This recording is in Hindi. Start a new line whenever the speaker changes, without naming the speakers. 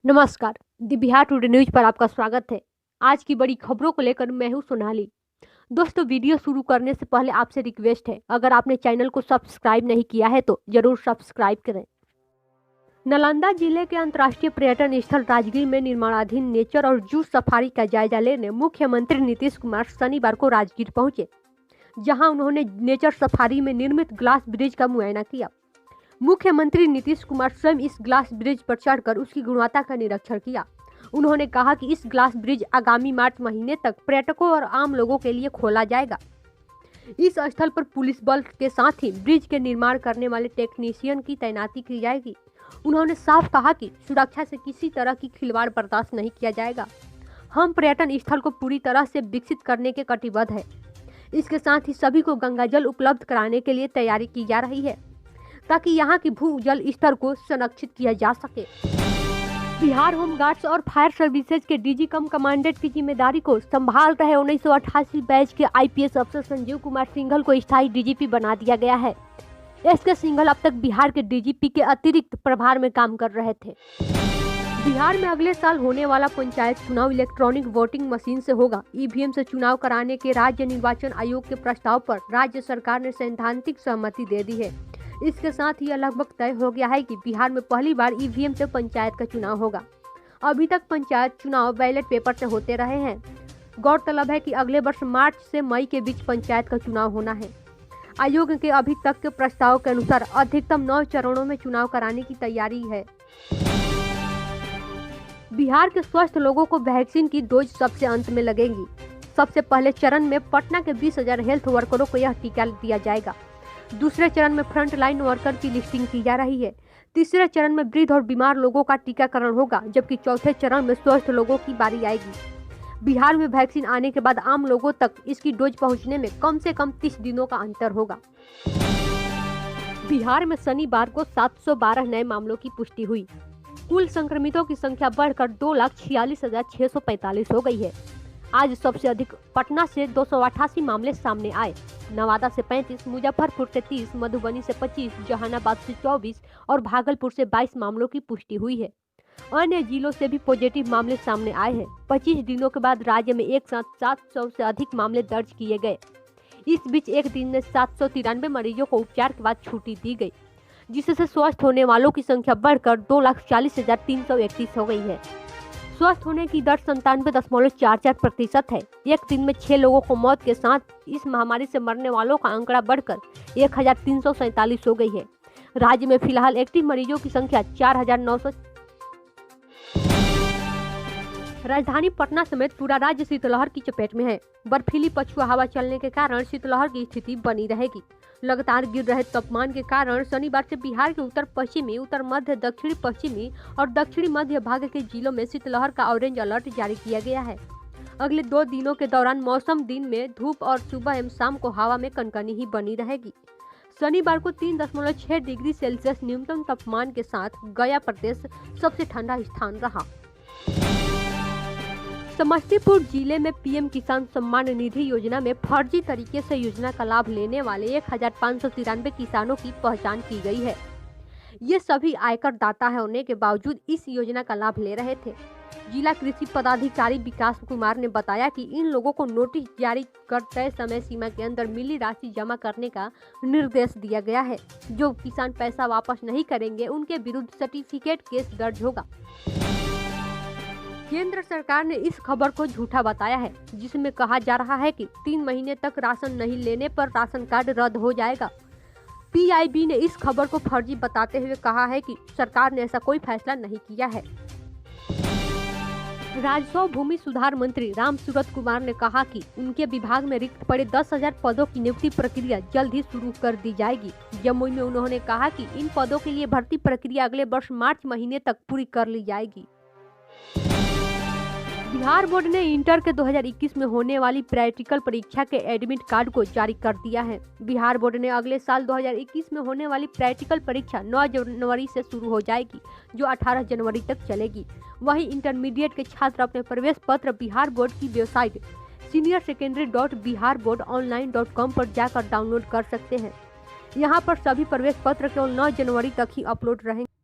नमस्कार। द बिहार टुडे न्यूज पर आपका स्वागत है। आज की बड़ी खबरों को लेकर मैं हूं सोनाली। दोस्तों, वीडियो शुरू करने से पहले आपसे रिक्वेस्ट है, अगर आपने चैनल को सब्सक्राइब नहीं किया है तो जरूर सब्सक्राइब करें। नालंदा जिले के अंतर्राष्ट्रीय पर्यटन स्थल राजगीर में निर्माणाधीन नेचर और जू सफारी का जायजा लेने मुख्यमंत्री नीतीश कुमार शनिवार को राजगीर पहुंचे, जहां उन्होंने नेचर सफारी में निर्मित ग्लास ब्रिज का मुआयना किया। मुख्यमंत्री नीतीश कुमार स्वयं इस ग्लास ब्रिज पर चढ़कर उसकी गुणवत्ता का निरीक्षण किया। उन्होंने कहा कि इस ग्लास ब्रिज आगामी मार्च महीने तक पर्यटकों और आम लोगों के लिए खोला जाएगा। इस स्थल पर पुलिस बल के साथ ही ब्रिज के निर्माण करने वाले टेक्नीशियन की तैनाती की जाएगी। उन्होंने साफ कहा कि सुरक्षा से किसी तरह की खिलवाड़ बर्दाश्त नहीं किया जाएगा। हम पर्यटन स्थल को पूरी तरह से विकसित करने के कटिबद्ध है। इसके साथ ही सभी को गंगा जल उपलब्ध कराने के लिए तैयारी की जा रही है, ताकि यहाँ की भू जल स्तर को संरक्षित किया जा सके। बिहार होम गार्ड्स और फायर सर्विसेज के डीजी कम कमांडेंट की जिम्मेदारी को संभाल रहे 1988 बैच के आईपीएस अफसर संजीव कुमार सिंघल को स्थायी डीजीपी बना दिया गया है। एसके सिंघल अब तक बिहार के डीजीपी के अतिरिक्त प्रभार में काम कर रहे थे। बिहार में अगले साल होने वाला पंचायत चुनाव इलेक्ट्रॉनिक वोटिंग मशीन से होगा। ईवीएम से चुनाव कराने के राज्य निर्वाचन आयोग के प्रस्ताव पर राज्य सरकार ने सैद्धांतिक सहमति दे दी है। इसके साथ ही यह लगभग तय हो गया है कि बिहार में पहली बार ईवीएम से पंचायत का चुनाव होगा। अभी तक पंचायत चुनाव बैलेट पेपर से होते रहे हैं। गौरतलब है कि अगले वर्ष मार्च से मई के बीच पंचायत का चुनाव होना है। आयोग के अभी तक के प्रस्ताव के अनुसार अधिकतम 9 चरणों में चुनाव कराने की तैयारी है। बिहार के स्वस्थ लोगों को वैक्सीन की डोज सबसे अंत में लगेगी। सबसे पहले चरण में पटना के 20,000 हेल्थ वर्करों को यह टीका दिया जाएगा। दूसरे चरण में फ्रंट लाइन वर्कर की लिस्टिंग की जा रही है। तीसरे चरण में वृद्ध और बीमार लोगों का टीकाकरण होगा, जबकि चौथे चरण में स्वस्थ लोगों की बारी आएगी। बिहार में वैक्सीन आने के बाद आम लोगों तक इसकी डोज पहुंचने में कम से कम 30 दिनों का अंतर होगा। बिहार में शनिवार को 712 नए मामलों की पुष्टि हुई। कुल संक्रमितों की संख्या बढ़कर 2,46,645 हो गई है। आज सबसे अधिक पटना से 288 मामले सामने आए। नवादा से 35, मुजफ्फरपुर से 30, मधुबनी से 25, जहानाबाद से 24 और भागलपुर से 22 मामलों की पुष्टि हुई है। अन्य जिलों से भी पॉजिटिव मामले सामने आए हैं। 25 दिनों के बाद राज्य में एक साथ 700 से अधिक मामले दर्ज किए गए। इस बीच एक दिन में 793 मरीजों को उपचार के बाद छुट्टी दी गई, जिससे स्वस्थ होने वालों की संख्या बढ़कर 2,40,331 हो गई है। स्वस्थ होने की दर 97.44% है। एक दिन में 6 लोगों को मौत के साथ इस महामारी से मरने वालों का आंकड़ा बढ़कर 1,347 हो गई है। राज्य में फिलहाल एक्टिव मरीजों की संख्या 4,900। राजधानी पटना समेत पूरा राज्य शीतलहर की चपेट में है। बर्फीली पछुआ हवा चलने के कारण शीतलहर की स्थिति बनी रहेगी। लगातार गिर रहे तापमान के कारण शनिवार से बिहार के उत्तर पश्चिमी, उत्तर मध्य, दक्षिणी पश्चिमी और दक्षिणी मध्य भाग के जिलों में शीतलहर का ऑरेंज अलर्ट जारी किया गया है। अगले 2 दिनों के दौरान मौसम दिन में धूप और सुबह एवं शाम को हवा में कनकनी ही बनी रहेगी। शनिवार को 3.6 डिग्री सेल्सियस न्यूनतम तापमान के साथ गया प्रदेश सबसे ठंडा स्थान रहा। समस्तीपुर जिले में पीएम किसान सम्मान निधि योजना में फर्जी तरीके से योजना का लाभ लेने वाले 1,593 किसानों की पहचान की गई है। ये सभी आयकर दाता होने के बावजूद इस योजना का लाभ ले रहे थे। जिला कृषि पदाधिकारी विकास कुमार ने बताया कि इन लोगों को नोटिस जारी कर तय समय सीमा के अंदर मिली राशि जमा करने का निर्देश दिया गया है। जो किसान पैसा वापस नहीं करेंगे, उनके विरुद्ध सर्टिफिकेट केस दर्ज होगा। केंद्र सरकार ने इस खबर को झूठा बताया है, जिसमें कहा जा रहा है कि 3 महीने तक राशन नहीं लेने पर राशन कार्ड रद्द हो जाएगा। पीआईबी ने इस खबर को फर्जी बताते हुए कहा है कि सरकार ने ऐसा कोई फैसला नहीं किया है। राजस्व भूमि सुधार मंत्री रामसूरत कुमार ने कहा कि उनके विभाग में रिक्त पड़े 10,000 पदों की नियुक्ति प्रक्रिया जल्द ही शुरू कर दी जाएगी। जमुई में उन्होंने कहा कि इन पदों के लिए भर्ती प्रक्रिया अगले वर्ष मार्च महीने तक पूरी कर ली जाएगी। बिहार बोर्ड ने इंटर के 2021 में होने वाली प्रैक्टिकल परीक्षा के एडमिट कार्ड को जारी कर दिया है। बिहार बोर्ड ने अगले साल 2021 में होने वाली प्रैक्टिकल परीक्षा 9 जनवरी से शुरू हो जाएगी, जो 18 जनवरी तक चलेगी। वहीं इंटरमीडिएट के छात्र अपने प्रवेश पत्र बिहार बोर्ड की वेबसाइट senior-secondary.biharboardonline.com पर जाकर डाउनलोड कर सकते हैं। यहां पर सभी प्रवेश पत्र केवल 9 जनवरी तक ही अपलोड रहेंगे।